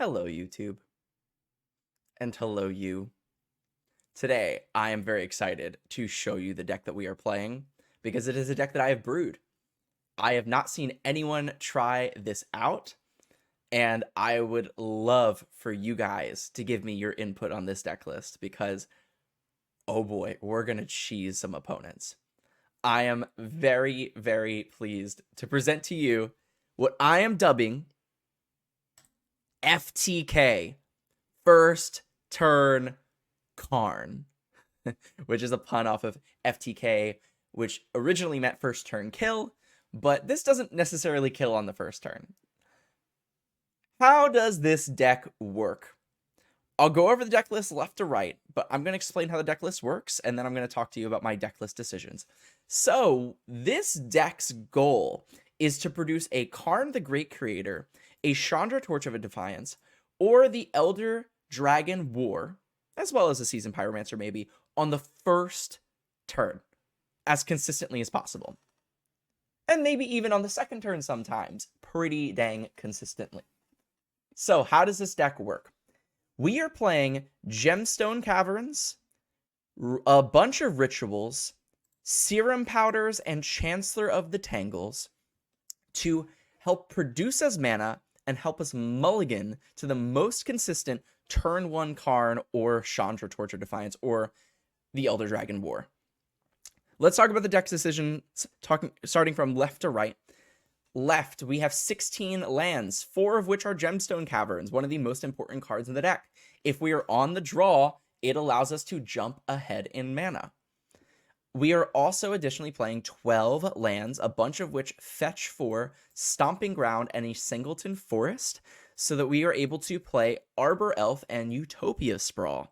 Hello, YouTube, and hello, you. Today, I am very excited to show you the deck that we are playing because it is a deck that I have brewed. I have not seen anyone try this out, and I would love for you guys to give me your input on this deck list because, oh boy, we're going to cheese some opponents. I am very, very pleased to present to you what I am dubbing FTK, First Turn Karn, which is a pun off of FTK, which originally meant first turn kill, but this doesn't necessarily kill on the first turn. How does this deck work? I'll go over the deck list left to right, but I'm going to explain how the deck list works, and then I'm going to talk to you about my deck list decisions. So, this deck's goal is to produce a Karn the Great Creator, a Chandra Torch of a Defiance, or the Elder Dragon War, as well as a Seasoned Pyromancer maybe, on the first turn, as consistently as possible. And maybe even on the second turn sometimes, pretty dang consistently. So, how does this deck work? We are playing Gemstone Caverns, a bunch of Rituals, Serum Powders, and Chancellor of the Tangles to help produce as mana and help us mulligan to the most consistent turn 1 Karn or Chandra Torch of Defiance or the Elder Dragon War. Let's talk about the deck decisions, starting from left to right. Left, we have 16 lands, 4 of which are Gemstone Caverns, one of the most important cards in the deck. If we are on the draw, it allows us to jump ahead in mana. We are also additionally playing 12 lands, a bunch of which fetch for Stomping Ground and a Singleton Forest, so that we are able to play Arbor Elf and Utopia Sprawl.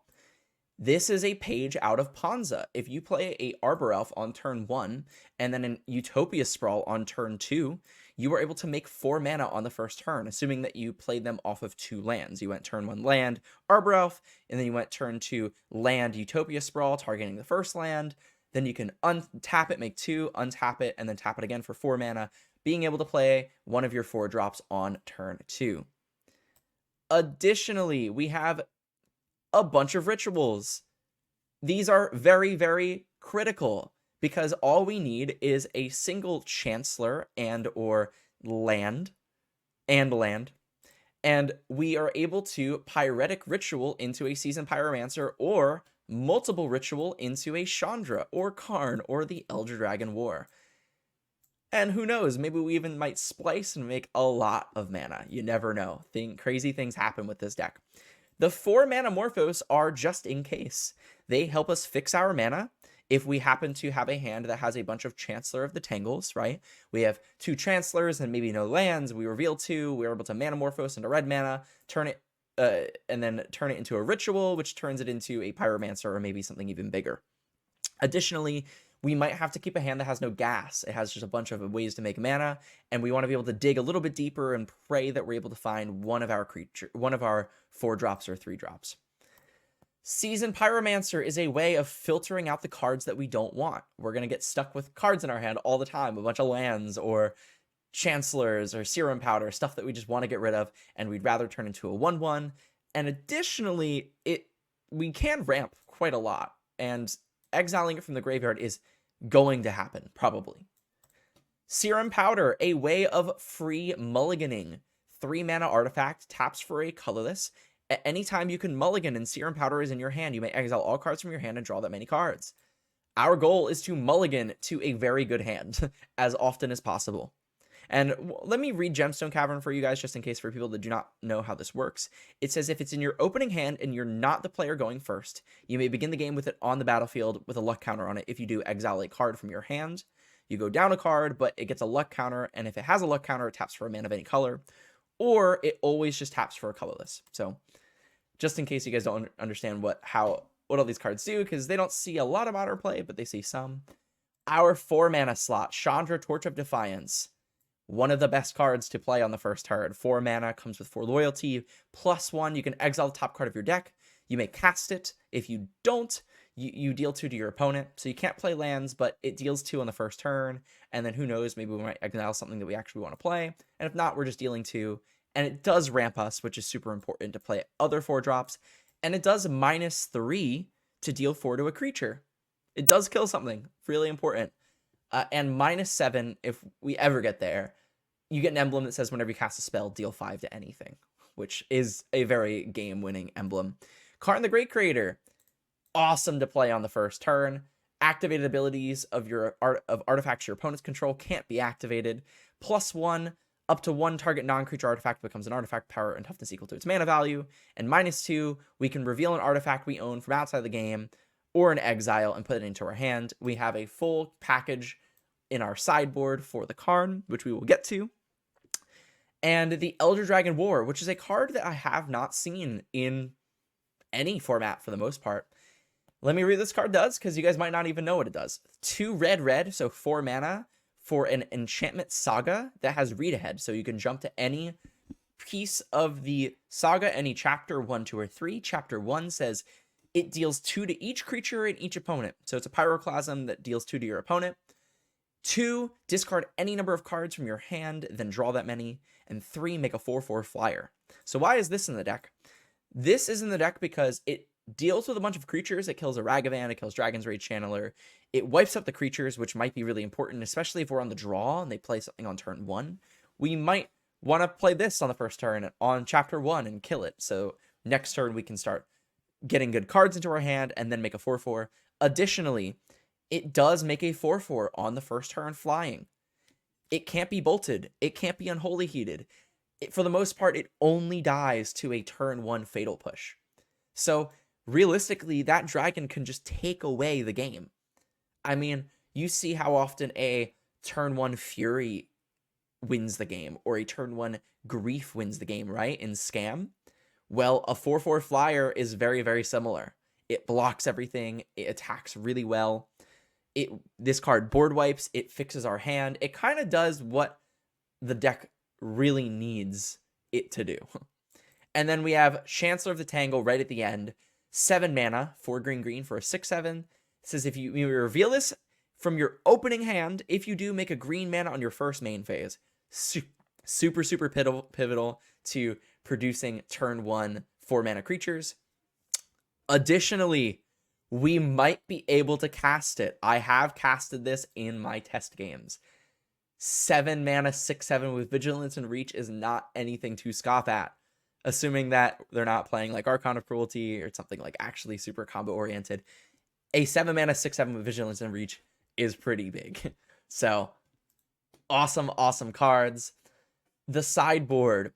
This is a page out of Ponza. If you play a Arbor Elf on turn 1 and then an Utopia Sprawl on turn 2, you were able to make 4 mana on the first turn, assuming that you played them off of 2 lands. You went turn 1 land, Arbor Elf, and then you went turn 2 land, Utopia Sprawl, targeting the first land. Then you can untap it, make 2, untap it, and then tap it again for 4 mana, being able to play one of your 4 drops on turn 2. Additionally, we have a bunch of Rituals. These are very, very critical because all we need is a single Chancellor and or land, and we are able to Pyretic Ritual into a Seasoned Pyromancer or multiple Ritual into a Chandra or Karn or the Elder Dragon War. And who knows, maybe we even might splice and make a lot of mana. You never know. Crazy things happen with this deck. The 4 mana Morphos are just in case. They help us fix our mana if we happen to have a hand that has a bunch of Chancellor of the Tangles, right? We have 2 Chancellors and maybe no lands. We reveal 2. We're able to mana Morphos into red mana, turn it, and then turn it into a Ritual, which turns it into a Pyromancer or maybe something even bigger. Additionally, we might have to keep a hand that has no gas. It has just a bunch of ways to make mana, and we want to be able to dig a little bit deeper and pray that we're able to find one of our 4 drops or 3 drops. Seasoned Pyromancer is a way of filtering out the cards that we don't want. We're going to get stuck with cards in our hand all the time, a bunch of lands or Chancellors or Serum Powder, stuff that we just want to get rid of, and we'd rather turn into a 1/1. And additionally, we can ramp quite a lot, and exiling it from the graveyard is going to happen, probably. Serum Powder, a way of free mulliganing. 3 mana artifact, taps for a colorless. At any time you can mulligan and Serum Powder is in your hand, you may exile all cards from your hand and draw that many cards. Our goal is to mulligan to a very good hand as often as possible. And let me read Gemstone Cavern for you guys, just in case for people that do not know how this works. It says if it's in your opening hand and you're not the player going first, you may begin the game with it on the battlefield with a luck counter on it. If you do, exile a card from your hand. You go down a card, but it gets a luck counter, and if it has a luck counter, it taps for a mana of any color, or it always just taps for a colorless. So, just in case you guys don't understand what all these cards do, because they don't see a lot of modern play, but they see some. Our 4 mana slot, Chandra Torch of Defiance. One of the best cards to play on the first turn. 4 mana, comes with 4 loyalty. +1, you can exile the top card of your deck. You may cast it. If you don't, you deal 2 to your opponent. So you can't play lands, but it deals 2 on the first turn. And then who knows, maybe we might exile something that we actually want to play. And if not, we're just dealing 2 and it does ramp us, which is super important to play other 4-drops, and it does -3 to deal 4 to a creature. It does kill something, really important. And -7, if we ever get there, you get an emblem that says whenever you cast a spell, deal 5 to anything, which is a very game-winning emblem. Karn the Great Creator, awesome to play on the first turn. Activated abilities of artifacts your opponents control can't be activated. +1, up to 1 target non-creature artifact becomes an artifact, power and toughness equal to its mana value. And -2, we can reveal an artifact we own from outside the game or an exile and put it into our hand. We have a full package in our sideboard for the Karn, which we will get to. And the Elder Dragon War, which is a card that I have not seen in any format for the most part. Let me read what this card does, because you guys might not even know what it does. 2 red, so 4 mana for an enchantment saga that has read ahead. So you can jump to any piece of the saga, any chapter 1, 2, or 3. Chapter 1 says it deals 2 to each creature and each opponent. So it's a pyroclasm that deals 2 to your opponent. 2, discard any number of cards from your hand, then draw that many. And 3, make a 4/4 flyer. So why is this in the deck? This is in the deck because it deals with a bunch of creatures. It kills a Ragavan, it kills Dragon's Rage Channeler. It wipes up the creatures, which might be really important, especially if we're on the draw and they play something on turn 1. We might want to play this on the first turn on chapter 1 and kill it. So next turn we can start getting good cards into our hand and then make a 4/4. Additionally, it does make a 4/4 on the first turn flying. It can't be bolted. It can't be unholy heated. For the most part, it only dies to a turn 1 fatal push. So realistically, that dragon can just take away the game. I mean, you see how often a turn 1 Fury wins the game, or a turn 1 Grief wins the game, right? In Scam. Well, a 4/4 flyer is very, very similar. It blocks everything. It attacks really well. This card board wipes. It fixes our hand. It kind of does what the deck really needs it to do. And then we have Chancellor of the Tangle right at the end. 7 mana, 4 green for a 6/7. It says if you reveal this from your opening hand, if you do, make a green mana on your first main phase. Super pivotal to producing turn 1 4 mana creatures. Additionally, we might be able to cast it. I have casted this in my test games. 7 mana, 6/7 with Vigilance and Reach is not anything to scoff at. Assuming that they're not playing like Archon of Cruelty or something like actually super combo oriented. A 7 mana, 6/7 with Vigilance and Reach is pretty big. So, awesome cards. The sideboard.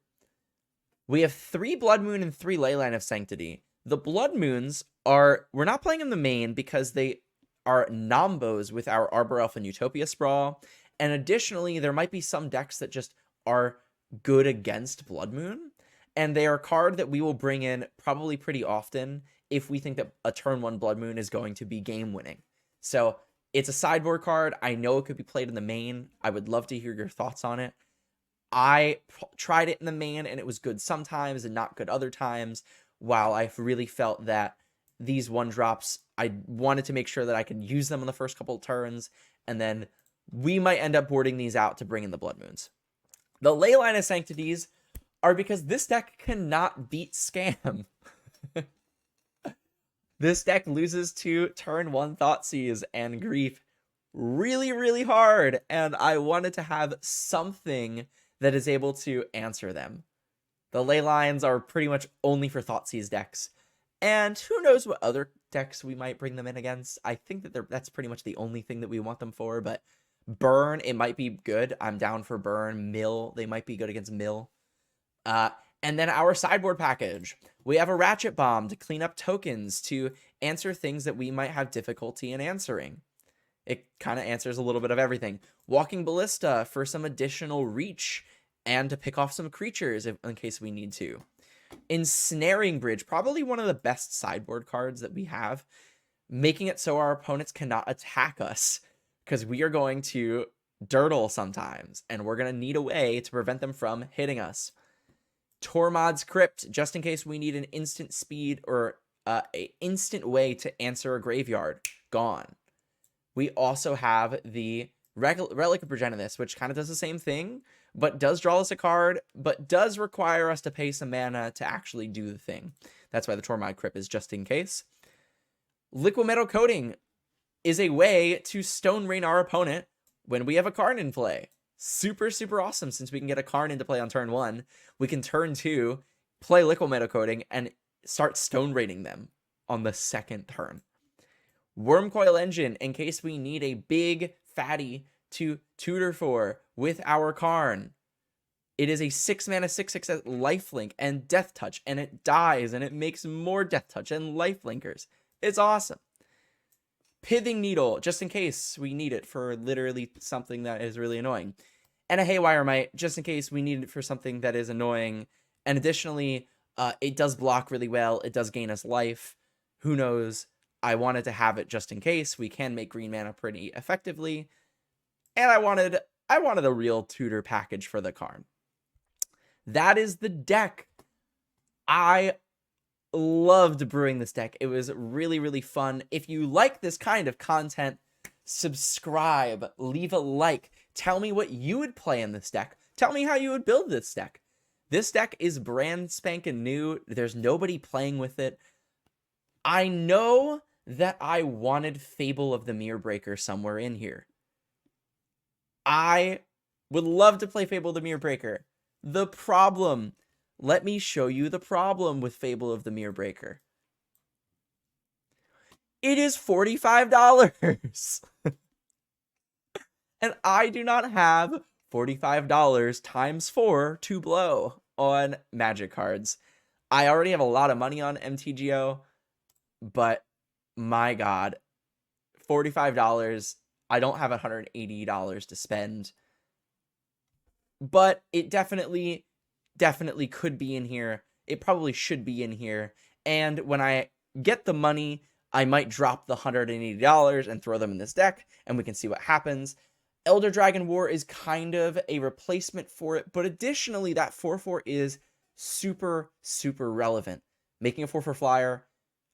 We have 3 Blood Moon and 3 Leyline of Sanctity. The Blood Moons we're not playing in the main because they are Nombos with our Arbor Elf and Utopia Sprawl. And additionally, there might be some decks that just are good against Blood Moon. And they are a card that we will bring in probably pretty often if we think that a turn 1 Blood Moon is going to be game winning. So it's a sideboard card. I know it could be played in the main. I would love to hear your thoughts on it. I tried it in the main and it was good sometimes and not good other times. While I really felt that these 1-drops, I wanted to make sure that I could use them on the first couple of turns. And then we might end up boarding these out to bring in the Blood Moons. The Leyline of Sanctities are because this deck cannot beat Scam. This deck loses to turn 1 Thoughtseize and Grief really hard, and I wanted to have something that is able to answer them. The Leylines are pretty much only for Thoughtseize decks, and who knows what other decks we might bring them in against. I think that that's pretty much the only thing that we want them for, but Burn, it might be good. I'm down for Burn. Mill, they might be good against Mill. And then our sideboard package. We have a Ratchet Bomb to clean up tokens to answer things that we might have difficulty in answering. It kind of answers a little bit of everything. Walking Ballista for some additional reach and to pick off some creatures in case we need to. Ensnaring Bridge, probably one of the best sideboard cards that we have, making it so our opponents cannot attack us because we are going to dirtle sometimes and we're going to need a way to prevent them from hitting us. Tormod's Crypt, just in case we need an instant speed or an instant way to answer a graveyard. Gone. We also have the Relic of Progenitus, which kind of does the same thing, but does draw us a card, but does require us to pay some mana to actually do the thing. That's why the Tormod Crypt is just in case. Liquid Metal Coating is a way to Stone Rain our opponent when we have a Karn in play. Super, super awesome, since we can get a Karn into play on turn 1. We can turn 2, play Liquid Metal Coating, and start Stone Raining them on the second turn. Wormcoil Engine, in case we need a big fatty to tutor for with our Karn. It is a 6 mana 6/6 lifelink and death touch, and it dies, and it makes more death touch and lifelinkers. It's awesome. Pithing Needle, just in case we need it for literally something that is really annoying. And a Haywire Mite, just in case we need it for something that is annoying. And additionally, it does block really well. It does gain us life. Who knows? I wanted to have it just in case. We can make green mana pretty effectively. And I wanted a real tutor package for the Karn. That is the deck. I loved brewing this deck. It was really, really fun. If you like this kind of content, subscribe, leave a like. Tell me what you would play in this deck. Tell me how you would build this deck. This deck is brand spanking new. There's nobody playing with it. I know that I wanted Fable of the Mirror Breaker somewhere in here. I would love to play Fable of the Mirror Breaker. The problem, let me show you the problem with Fable of the Mirror Breaker. It is $45. And I do not have $45 times 4 to blow on Magic cards. I already have a lot of money on MTGO, but my God, $45, I don't have $180 to spend. But it definitely could be in here. It probably should be in here. And when I get the money, I might drop the $180 and throw them in this deck, and we can see what happens. Elder Dragon War is kind of a replacement for it, but additionally, that 4/4 is super, super relevant. Making a 4/4 flyer,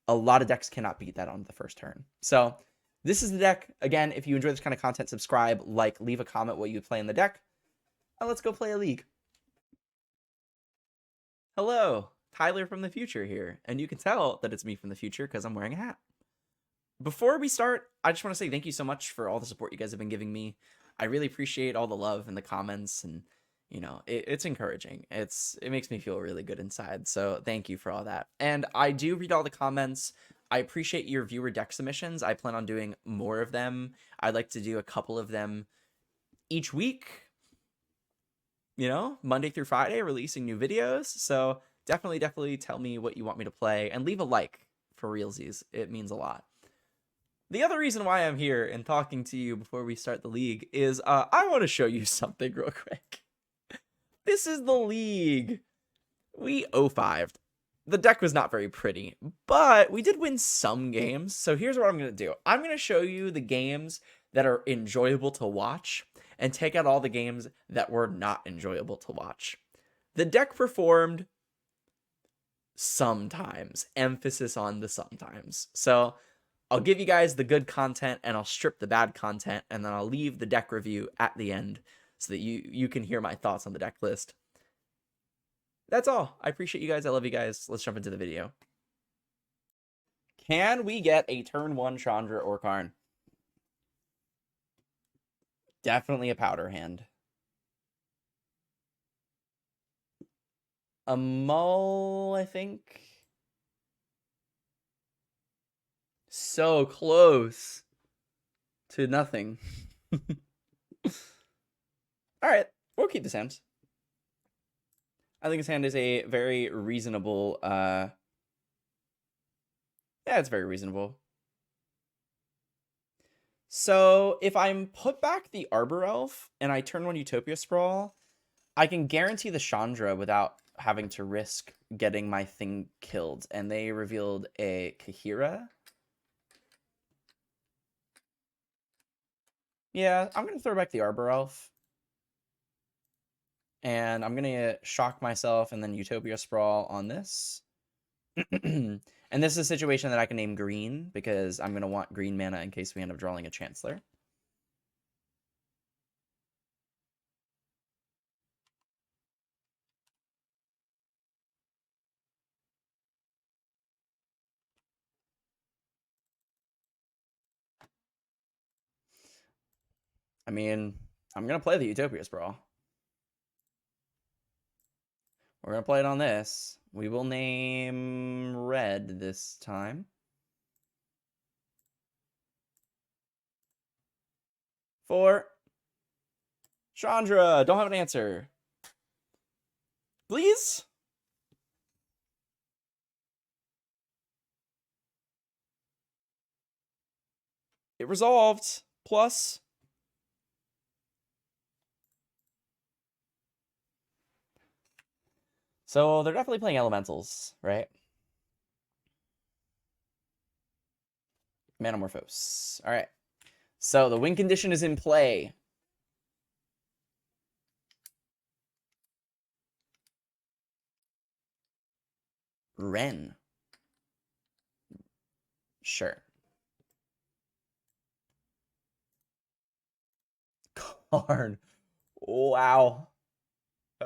a lot of decks cannot beat that on the first turn. So this is the deck. Again, if you enjoy this kind of content, subscribe, like, leave a comment what you would play in the deck. And let's go play a league. Hello, Tyler from the future here. And you can tell that it's me from the future because I'm wearing a hat. Before we start, I just want to say thank you so much for all the support you guys have been giving me. I really appreciate all the love and the comments, and you know, it's encouraging. It makes me feel really good inside. So thank you for all that. And I do read all the comments. I appreciate your viewer deck submissions. I plan on doing more of them. I'd like to do a couple of them each week. You know, Monday through Friday, releasing new videos. So definitely tell me what you want me to play, and leave a like for realsies. It means a lot. The other reason why I'm here and talking to you before we start the league is I want to show you something real quick. This is the league. We 0-5'd. The deck was not very pretty, but we did win some games. So here's what I'm going to do. I'm going to show you the games that are enjoyable to watch and take out all the games that were not enjoyable to watch. The deck performed sometimes. Emphasis on the sometimes. So I'll give you guys the good content, and I'll strip the bad content, and then I'll leave the deck review at the end so that you can hear my thoughts on the deck list. That's all. I appreciate you guys. I love you guys. Let's jump into the video. Can we get a turn 1 Chandra or Karn? Definitely a powder hand. A mull, I think. So close to nothing. Alright, we'll keep this hand. I think this hand is a very reasonable, yeah, it's very reasonable. So, if I'm put back the Arbor Elf, and I turn 1 Utopia Sprawl, I can guarantee the Chandra without having to risk getting my thing killed. And they revealed a Kahira. Yeah, I'm going to throw back the Arbor Elf. And I'm going to shock myself and then Utopia Sprawl on this. And this is a situation that I can name green, because I'm going to want green mana in case we end up drawing a Chancellor. I mean, I'm going to play the Utopia Sprawl. We're going to play it on this. We will name red this time. For Chandra. Don't have an answer. Please? It resolved. Plus. So they're definitely playing elementals, right? Manamorphose. All right. So the win condition is in play. Ren. Sure. Karn. Wow.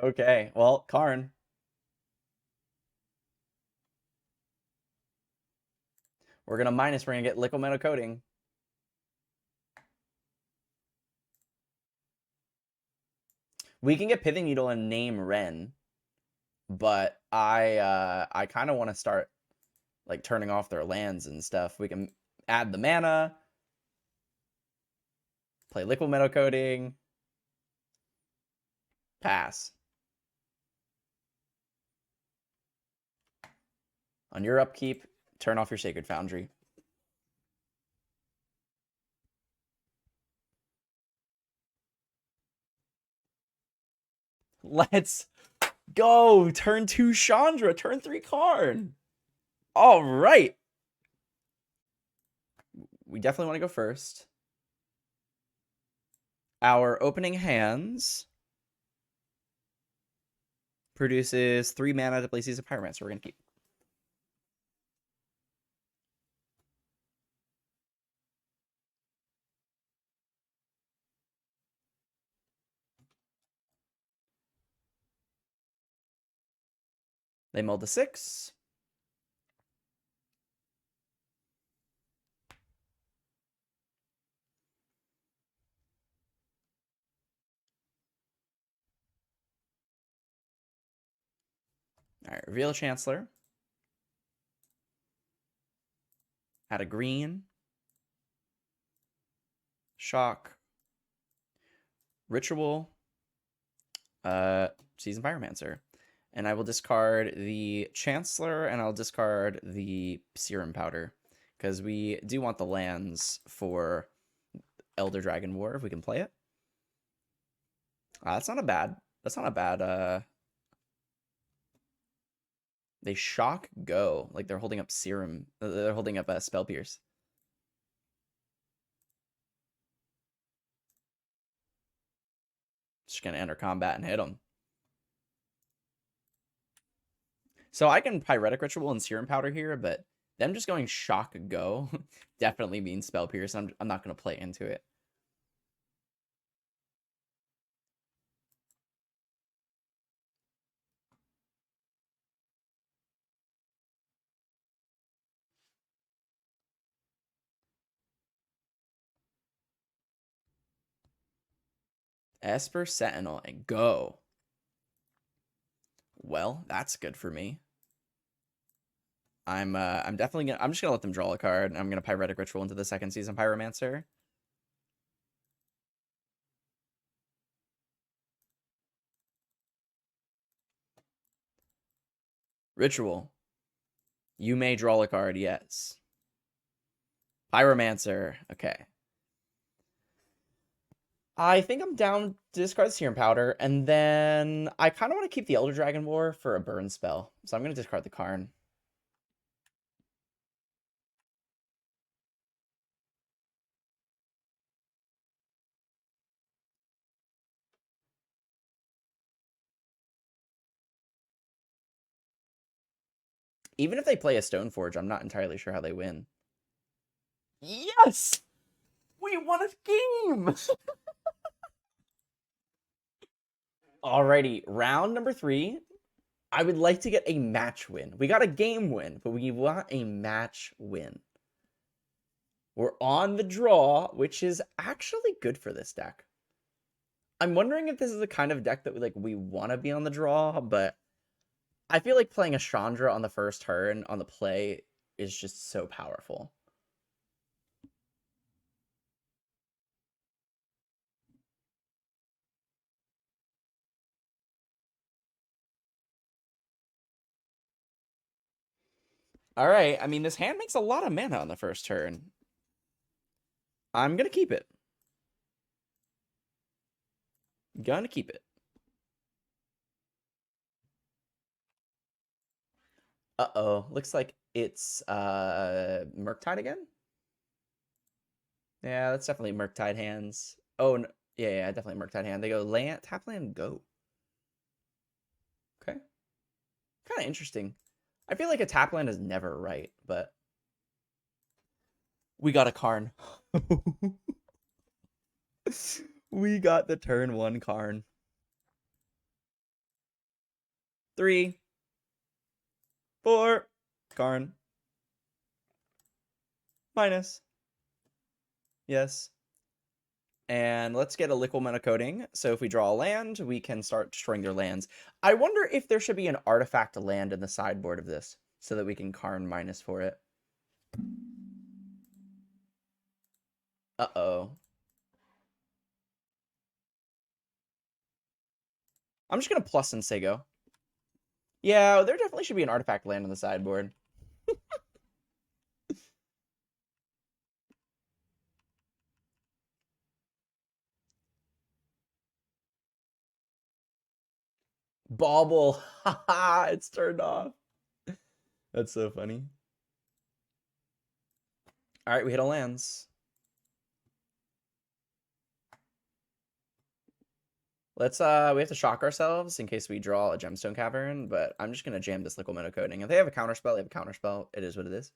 Okay. Well, Karn. We're going to minus. We're going to get liquid metal coating. We can get Pithing Needle and name Ren. But I kind of want to start like turning off their lands and stuff. We can add the mana. Play liquid metal coating. Pass. On your upkeep, turn off your Sacred Foundry. Let's go. Turn 2 Chandra. Turn 3 Karn. All right. We definitely want to go first. Our opening hands produces 3 mana to play Season Pyromancer. We're going to keep. They mulled to 6. All right, reveal Chancellor. Add a green. Shock. Ritual. Season Pyromancer. And I will discard the Chancellor, and I'll discard the Serum Powder. Because we do want the lands for Elder Dragon War, if we can play it. That's not a bad... They shock go. Like, they're holding up Serum. They're holding up Spell Pierce. Just gonna enter combat and hit them. So I can Pyretic Ritual and Serum Powder here, but them just going shock go definitely means Spell Pierce. I'm not gonna play into it. Esper Sentinel and go. Well, that's good for me. I'm definitely gonna. I'm just gonna let them draw a card, and I'm gonna Pyretic Ritual into the second Season Pyromancer. Ritual. You may draw a card, yes. Pyromancer. Okay. I think I'm down to discard the Serum Powder, and then I kind of want to keep the Elder Dragon War for a burn spell. So I'm going to discard the Karn. Even if they play a Stoneforge, I'm not entirely sure how they win. Yes! We won a game! Alrighty, round number 3. I would like to get a match win. We got a game win, but we want a match win. We're on the draw, which is actually good for this deck. I'm wondering if this is the kind of deck that we want to be on the draw, but I feel like playing a Chandra on the first turn on the play is just so powerful. All right, I mean, this hand makes a lot of mana on the first turn. I'm gonna keep it. Gonna keep it. Uh-oh, looks like it's Murktide again? Yeah, that's definitely Murktide hands. Oh, no. Yeah, definitely Murktide hand. They go land, tap land, go. Okay. Kind of interesting. I feel like a tap land is never right, but we got a Karn. We got the turn 1 Karn. 3, 4, Karn. Minus. Yes. And let's get a Liquid Coating. So if we draw a land, we can start destroying their lands. I wonder if there should be an artifact land in the sideboard of this so that we can Karn minus for it. Uh-oh. I'm just going to plus and say go. Yeah, there definitely should be an artifact land on the sideboard. Bauble. Haha, it's turned off. That's so funny. All right, we hit a lands. Let's we have to shock ourselves in case we draw a Gemstone Cavern, but I'm just gonna jam this Liquid Coating. If they have a counterspell, they have a counterspell. It is what it is.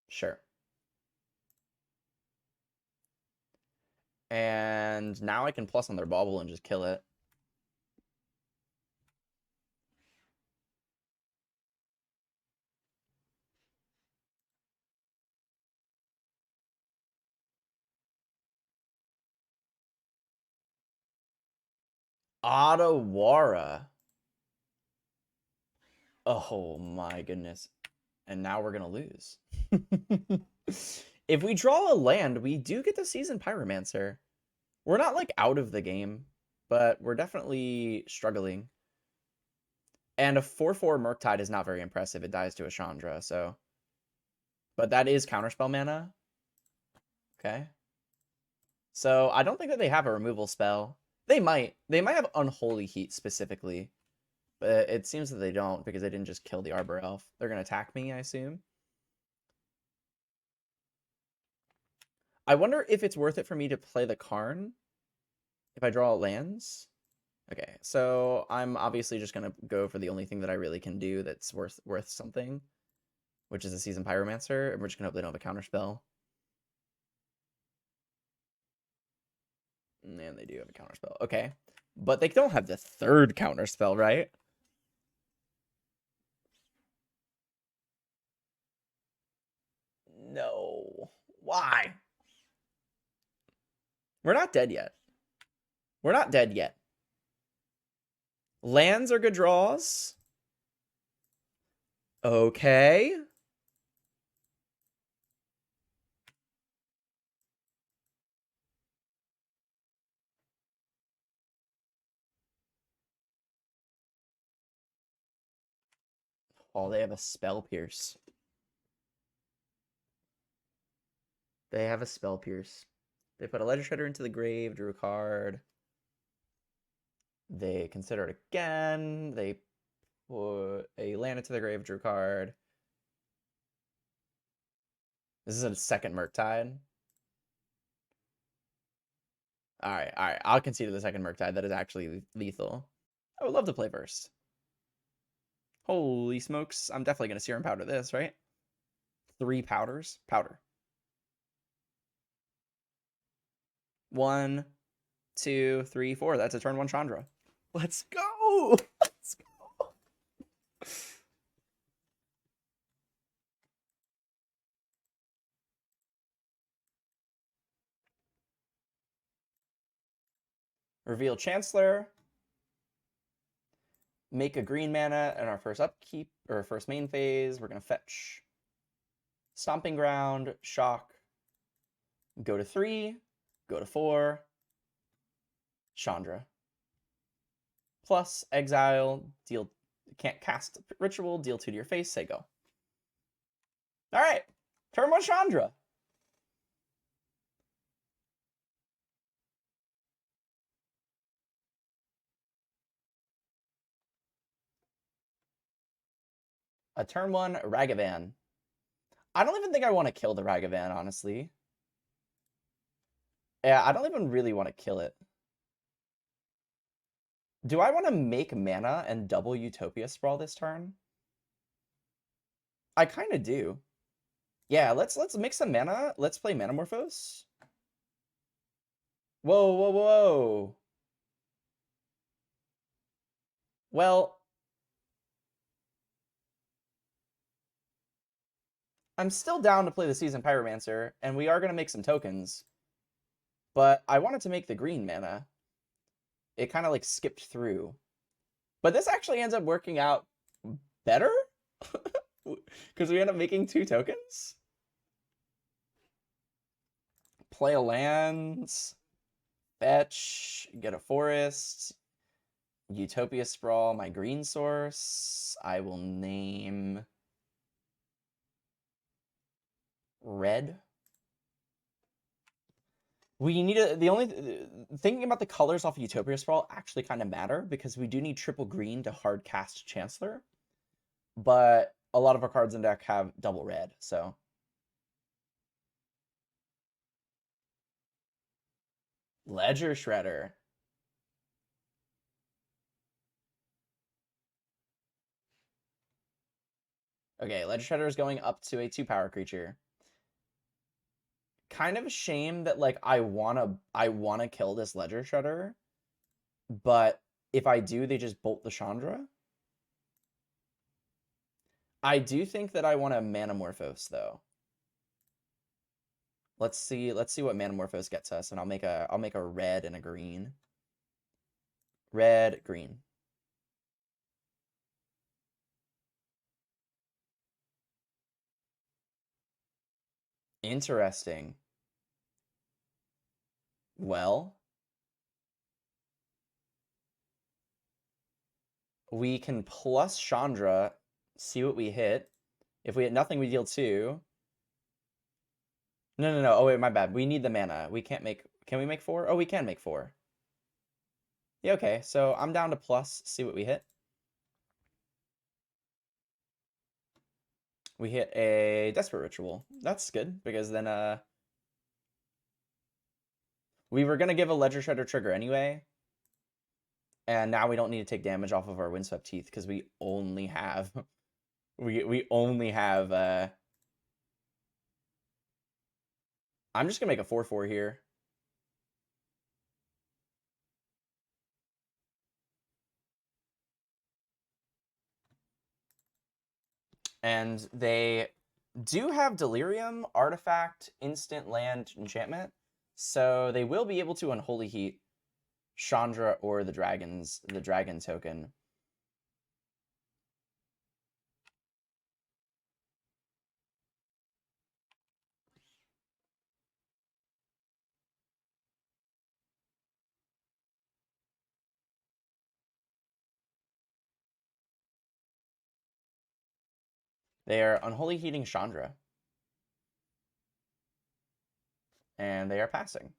Sure. And now I can plus on their Bauble and just kill it. Otawara. Oh my goodness. And now we're gonna lose. If we draw a land, we do get the Seasoned Pyromancer. We're not like out of the game, but we're definitely struggling. And a 4/4 Murktide is not very impressive. It dies to a Chandra, so. But that is counterspell mana. Okay. So I don't think that they have a removal spell. They might. They might have Unholy Heat specifically. But it seems that they don't because they didn't just kill the Arbor Elf. They're going to attack me, I assume. I wonder if it's worth it for me to play the Karn if I draw lands. Okay, so I'm obviously just going to go for the only thing that I really can do that's worth something, which is a Seasoned Pyromancer, and we're just going to hope they don't have a counterspell. And they do have a counterspell. Okay. But they don't have the third counterspell, right? No. Why? We're not dead yet. We're not dead yet. Lands are good draws. Okay. Oh, they have a Spell Pierce. They have a Spell Pierce. They put a Ledger Shredder into the grave, drew a card. They consider it again. They put a land into the grave, drew a card. This is a second Murktide. Alright, alright. I'll concede to the second Murktide. That is actually lethal. I would love to play first. Holy smokes. I'm definitely going to Serum Powder this, right? 3 powders. Powder. 1, 2, 3, 4. That's a turn 1 Chandra. Let's go! Let's go! Reveal Chancellor. Make a green mana in our first upkeep, or first main phase. We're going to fetch Stomping Ground, Shock, go to 3, go to 4, Chandra. Plus, exile, deal, can't cast Ritual, deal 2 to your face, say go. Alright, turn 1 Chandra. A turn 1 Ragavan. I don't even think I want to kill the Ragavan, honestly. Yeah, I don't even really want to kill it. Do I want to make mana and double Utopia Sprawl this turn? I kind of do. Yeah, let's mix some mana. Let's play Manamorphose. Whoa, whoa, whoa. Well, I'm still down to play the Seasoned Pyromancer, and we are going to make some tokens. But I wanted to make the green mana. It kind of like skipped through. But this actually ends up working out better? Because we end up making 2 tokens? Play a lands, fetch, get a forest, Utopia Sprawl, my green source. I will name red. We need the only thinking about the colors off of Utopia Sprawl actually kind of matter because we do need triple green to hard cast Chancellor, but a lot of our cards in deck have double red, so Ledger Shredder. Okay, Ledger Shredder is going up to a 2-power creature. Kind of a shame that like I wanna kill this Ledger Shredder, but if I do, they just bolt the Chandra. I do think that I want to Manamorphose though. Let's see what Manamorphose gets us, and I'll make a red and a green. Red, green. Interesting. Well, we can plus Chandra, see what we hit. If we hit nothing, we deal 2. No, no, no. Oh, wait, my bad. We need the mana. We can't make... Can we make 4? Oh, we can make 4. Yeah, okay. So I'm down to plus, see what we hit. We hit a Desperate Ritual. That's good, because then, we were going to give a Ledger Shredder trigger anyway. And now we don't need to take damage off of our Windswept Teeth, because we only have... We only have, I'm just going to make a 4/4 here. And they do have Delirium, Artifact, Instant Land, Enchantment. So they will be able to Unholy Heat Chandra or the dragon token. They are Unholy Heating Chandra. And they are passing.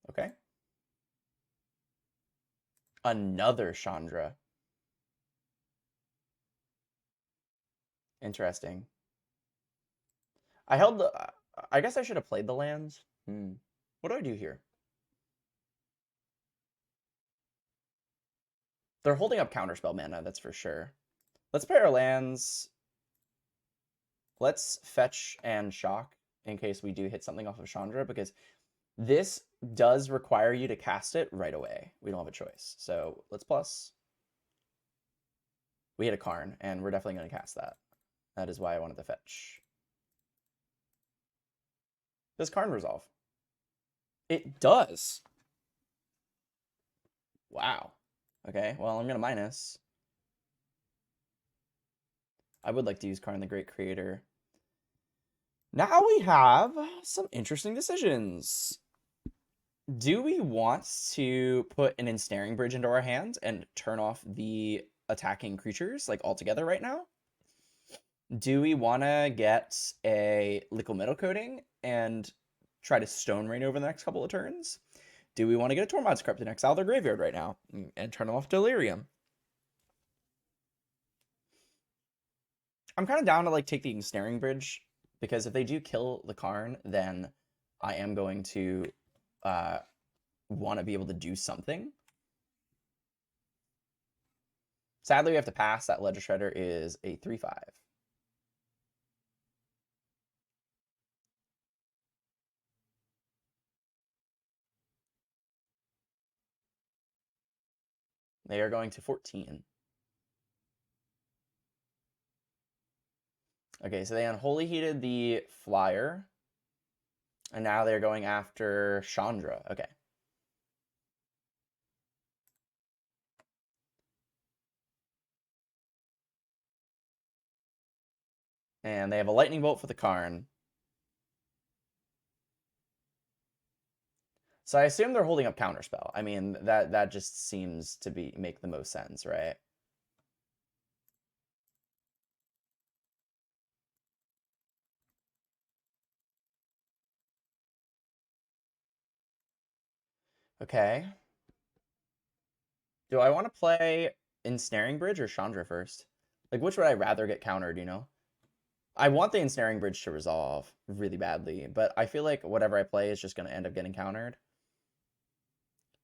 Okay. Another Chandra. Interesting. I guess I should have played the lands. What do I do here? They're holding up counterspell mana, that's for sure. Let's play our lands. Let's fetch and shock in case we do hit something off of Chandra, because this does require you to cast it right away. We don't have a choice. So let's plus. We hit a Karn, and we're definitely going to cast that. That is why I wanted to fetch. Does Karn resolve? It does. Wow. Okay, well, I'm going to minus. I would like to use Karn the Great Creator. Now we have some interesting decisions. Do we want to put an Ensnaring Bridge into our hand and turn off the attacking creatures, like, altogether right now? Do we want to get a Liquid Metal Coating and try to Stone Rain over the next couple of turns? Do we want to get a Tormod's Crypt and exile their graveyard right now and turn off Delirium? I'm kind of down to, like, take the Ensnaring Bridge, because if they do kill the Karn, then I am going to want to be able to do something. Sadly, we have to pass. That Ledger Shredder is a 3/5. They are going to 14. Okay, so they Unholy Heated the Flyer. And now they're going after Chandra. Okay. And they have a Lightning Bolt for the Karn. So I assume they're holding up Counterspell. I mean, that just seems to make the most sense, right? Okay. Do I want to play Ensnaring Bridge or Chandra first? Like, which would I rather get countered, you know? I want the Ensnaring Bridge to resolve really badly, but I feel like whatever I play is just going to end up getting countered.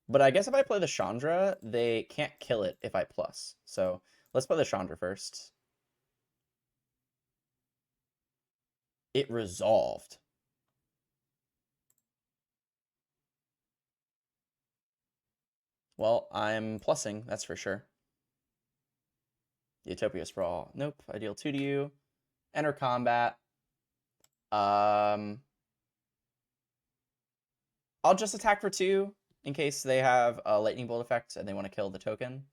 But I guess if I play the Chandra, they can't kill it if I plus. So let's play the Chandra first. It resolved. Well, I'm plussing, that's for sure. Utopia Sprawl. Nope, I deal 2 to you. Enter combat. I'll just attack for 2 in case they have a Lightning Bolt effect and they want to kill the token.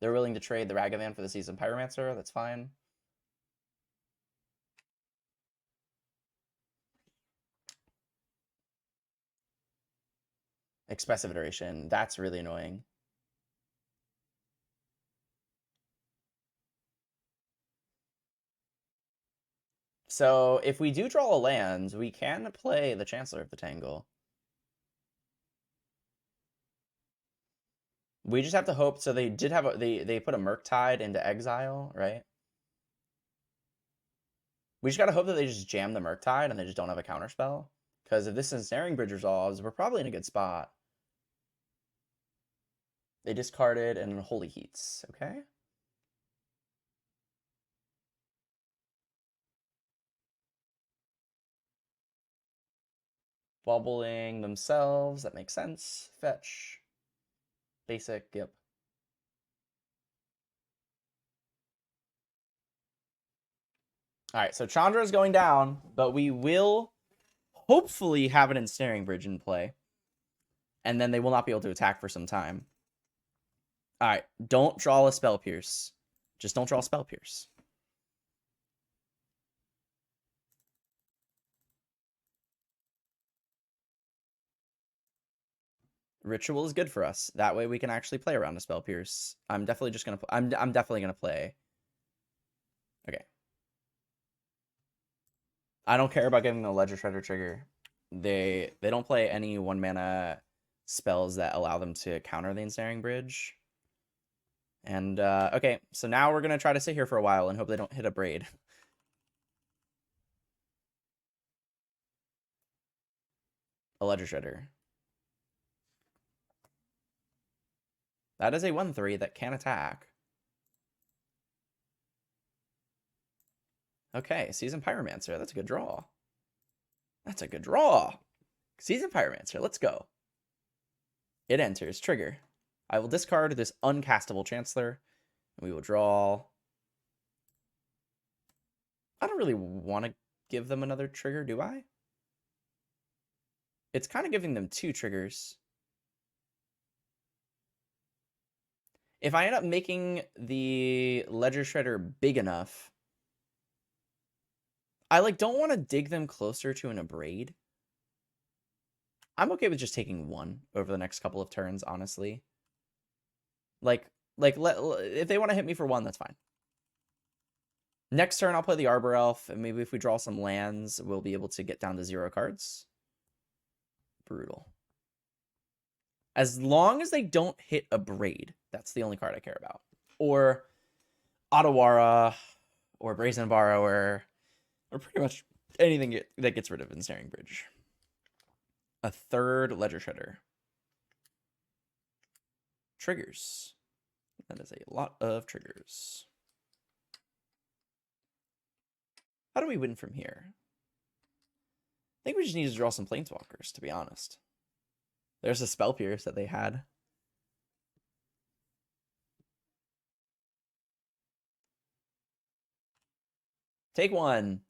They're willing to trade the Ragavan for the Seasoned Pyromancer. That's fine. Expressive Iteration. That's really annoying. So if we do draw a land, we can play the Chancellor of the Tangle. We just have to hope. So they did have they put a Murktide into exile, right? We just gotta hope that they just jam the Murktide and they just don't have a counterspell. Because if this Ensnaring Bridge resolves, we're probably in a good spot. They discarded and Holy Heats. Okay. Bubbling themselves. That makes sense. Fetch. Basic. Yep. All right. So Chandra is going down, but we will hopefully have an Ensnaring Bridge in play. And then they will not be able to attack for some time. All right. Don't draw a Spell Pierce. Just don't draw a Spell Pierce. Ritual is good for us. That way we can actually play around a Spell Pierce. I'm definitely just gonna. I'm definitely gonna play. Okay. I don't care about getting the Ledger Shredder trigger. They don't play any 1-mana spells that allow them to counter the Ensnaring Bridge. And okay, so now we're gonna try to sit here for a while and hope they don't hit a Braid. A Ledger Shredder. That is a 1/3 that can attack. Okay, Seasoned Pyromancer. That's a good draw. That's a good draw. Seasoned Pyromancer. Let's go. It enters. Trigger. I will discard this uncastable Chancellor. And we will draw. I don't really want to give them another trigger, do I? It's kind of giving them 2 triggers. If I end up making the Ledger Shredder big enough, I like don't want to dig them closer to an Abrade. I'm okay with just taking one over the next couple of turns, honestly. Like if they want to hit me for one, that's fine. Next turn, I'll play the Arbor Elf, and maybe if we draw some lands, we'll be able to get down to 0 cards. Brutal. As long as they don't hit Abrade, that's the only card I care about. Or Otawara, or Brazen Borrower, or pretty much anything that gets rid of Ensnaring Bridge. A third Ledger Shredder. Triggers. That is a lot of triggers. How do we win from here? I think we just need to draw some Planeswalkers, to be honest. There's a Spell Pierce that they had. Take one.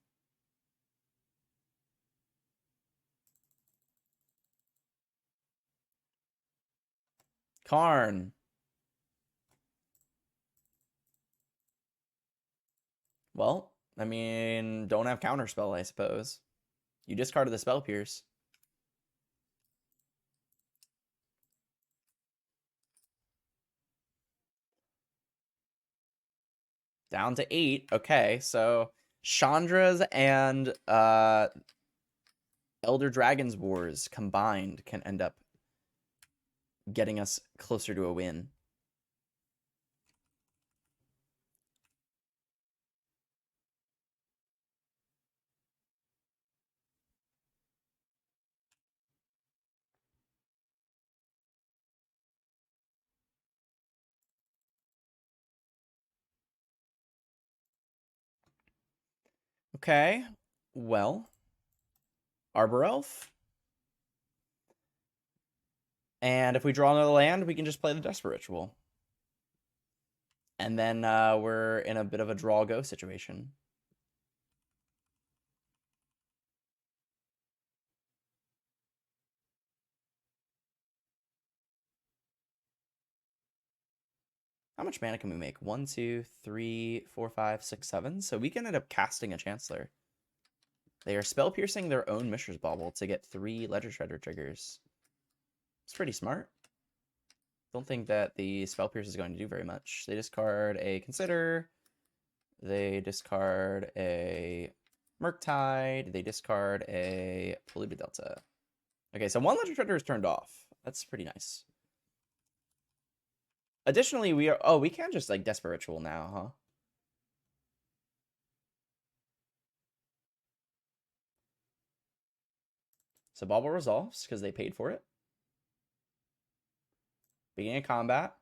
Karn. Well, I mean, don't have Counterspell, I suppose. You discarded the Spell Pierce. Down to 8. Okay, so Chandra's and Elder Dragon's Wars combined can end up getting us closer to a win. Okay, well, Arbor Elf. And if we draw another land, we can just play the Desperate Ritual. And then we're in a bit of a draw-go situation. How much mana can we make? 1, 2, 3, 4, 5, 6, 7. So we can end up casting a Chancellor. They are spell piercing their own Mishra's Bauble to get 3 Ledger Shredder triggers. It's pretty smart. Don't think that the spell pierce is going to do very much. They discard a Consider. They discard a Murktide. They discard a Polluted Delta. Okay, so 1 Ledger Shredder is turned off. That's pretty nice. Additionally, we can just like Desperate Ritual now, huh? So Bauble resolves because they paid for it. Beginning of combat.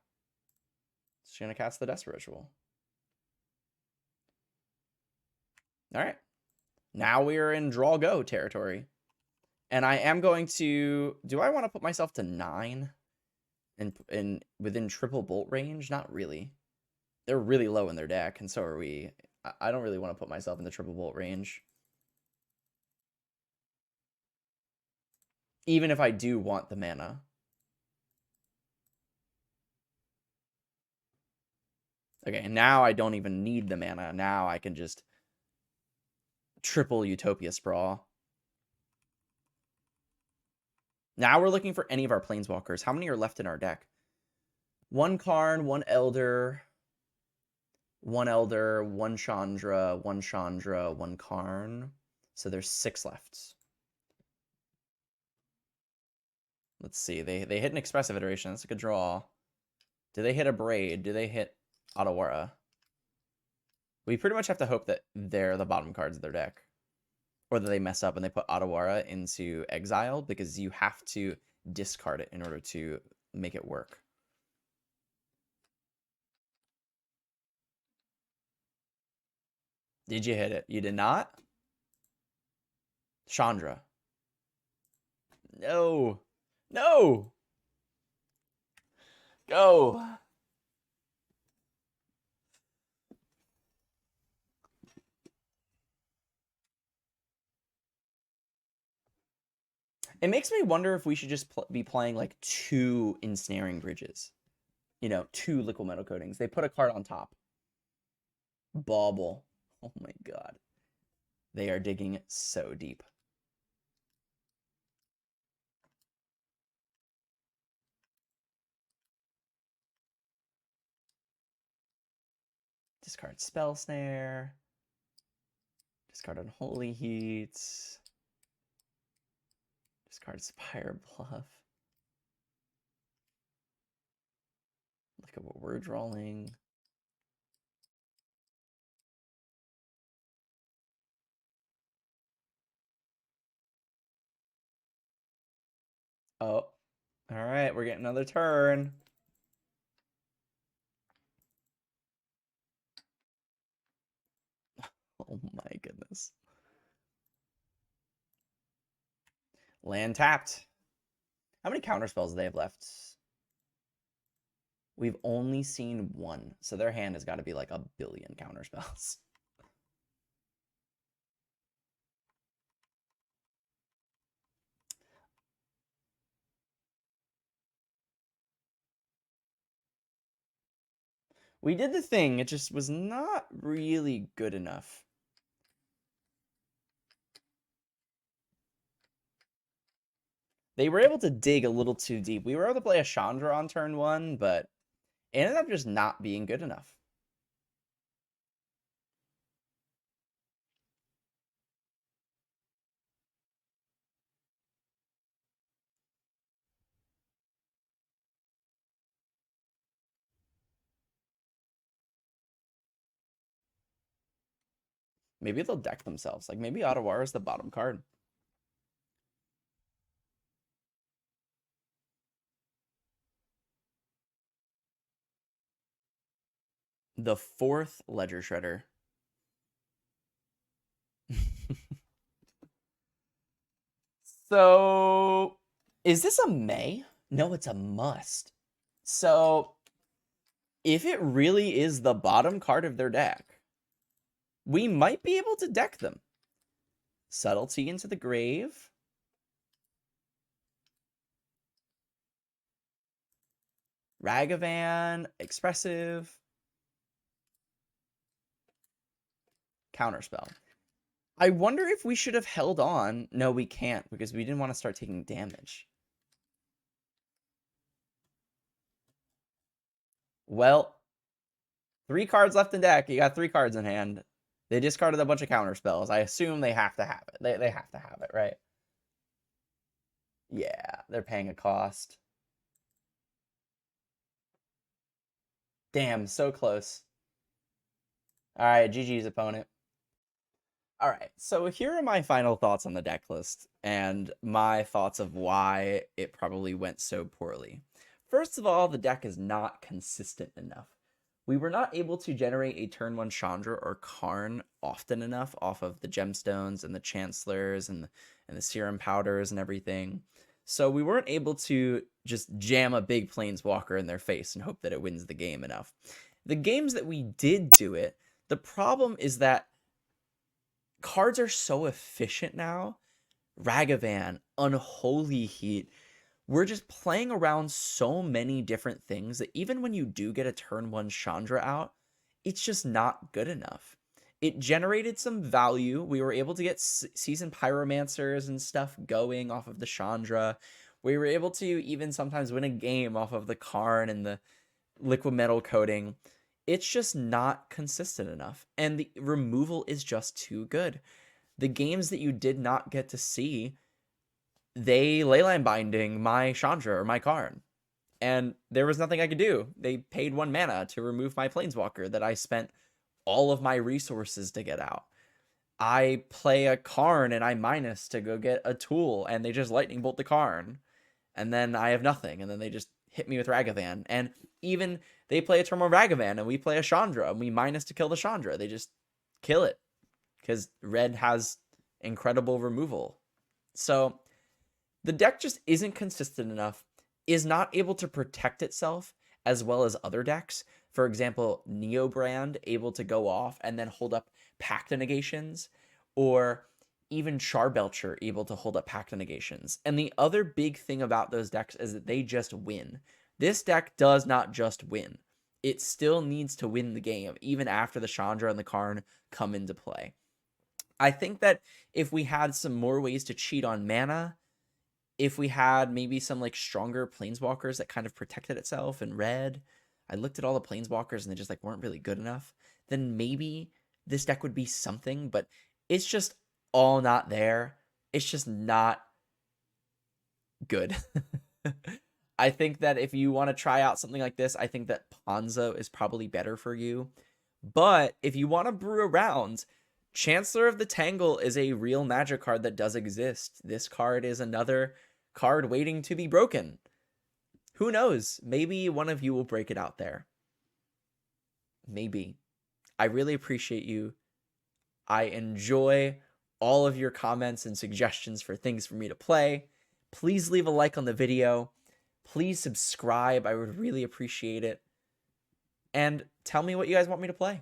It's gonna cast the Desperate Ritual. Alright. Now we are in draw go territory. And I am going to. Do I want to put myself to 9? In within triple bolt range? Not really. They're really low in their deck, and so are we. I don't really want to put myself in the triple bolt range. Even if I do want the mana. Okay, now I don't even need the mana. Now I can just triple Utopia Sprawl. Now we're looking for any of our Planeswalkers. How many are left in our deck? 1 Karn, 1 Elder, 1 Elder, 1 Chandra, 1 Chandra, 1 Karn. So there's 6 left. Let's see. They hit an Expressive Iteration. That's a good draw. Do they hit a Braid? Do they hit Otawara? We pretty much have to hope that they're the bottom cards of their deck. Or that they mess up and they put Otawara into exile, because you have to discard it in order to make it work. Did you hit it? You did not? Chandra. No. No! Go! It makes me wonder if we should just be playing like 2 Ensnaring Bridges 2 liquid metal coatings. They put a card on top. Bauble. Oh my god. They are digging so deep. Discard Spell Snare. Discard Unholy Heat. Discard Spire Bluff. Look at what we're drawing. Oh, all right, we're getting another turn. Oh my goodness. Land tapped. How many counter spells do they have left? We've only seen 1, so their hand has got to be like 1,000,000,000 counter spells. We did the thing, it just was not really good enough. They were able to dig a little too deep. We were able to play a Chandra on turn 1, but it ended up just not being good enough. Maybe they'll deck themselves. Like, maybe Ottawa is the bottom card. The 4th Ledger Shredder. So, is this a may? No, it's a must. So, if it really is the bottom card of their deck, we might be able to deck them. Subtlety into the grave. Ragavan, expressive. Counterspell. I wonder if we should have held on. No, we can't, because we didn't want to start taking damage. Well, 3 cards left in deck. You got 3 cards in hand. They discarded a bunch of counter spells. I assume they have to have it. They have to have it, right? Yeah, they're paying a cost. Damn, so close. All right, GG's opponent. All right, so here are my final thoughts on the deck list and my thoughts of why it probably went so poorly. First of all, the deck is not consistent enough. We were not able to generate a turn 1 Chandra or Karn often enough off of the gemstones and the chancellors and the serum powders and everything. So we weren't able to just jam a big planeswalker in their face and hope that it wins the game enough. The games that we did do it, the problem is that cards are so efficient now. Ragavan, Unholy Heat. We're just playing around so many different things that even when you do get a turn 1 Chandra out, it's just not good enough. It generated some value. We were able to get Season Pyromancers and stuff going off of the Chandra. We were able to even sometimes win a game off of the Karn and the liquid metal coating. It's just not consistent enough, and the removal is just too good. The games that you did not get to see, they leyline binding my Chandra or my Karn, and there was nothing I could do. They paid 1 mana to remove my Planeswalker that I spent all of my resources to get out. I play a Karn and I minus to go get a tool, and they just lightning bolt the Karn, and then I have nothing, and then they just hit me with Ragavan, and even they play a turn 1 Ragavan and we play a Chandra and we minus to kill the Chandra. They just kill it because red has incredible removal. So the deck just isn't consistent enough, is not able to protect itself as well as other decks. For example, Neobrand able to go off and then hold up Pact Negations, or even Charbelcher able to hold up Pact Negations. And the other big thing about those decks is that they just win. This deck does not just win. It still needs to win the game, even after the Chandra and the Karn come into play. I think that if we had some more ways to cheat on mana, if we had maybe some like stronger planeswalkers that kind of protected itself in red, I looked at all the planeswalkers and they just like weren't really good enough, then maybe this deck would be something, but it's just all not there. It's just not good. I think that if you want to try out something like this, I think that Ponzo is probably better for you. But if you want to brew around, Chancellor of the Tangle is a real Magic card that does exist. This card is another card waiting to be broken. Who knows? Maybe one of you will break it out there. Maybe. I really appreciate you. I enjoy all of your comments and suggestions for things for me to play. Please leave a like on the video. Please subscribe. I would really appreciate it. And tell me what you guys want me to play.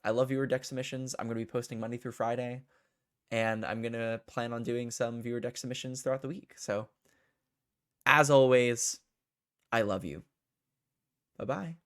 I love viewer deck submissions. I'm going to be posting Monday through Friday. And I'm going to plan on doing some viewer deck submissions throughout the week. So, as always, I love you. Bye-bye.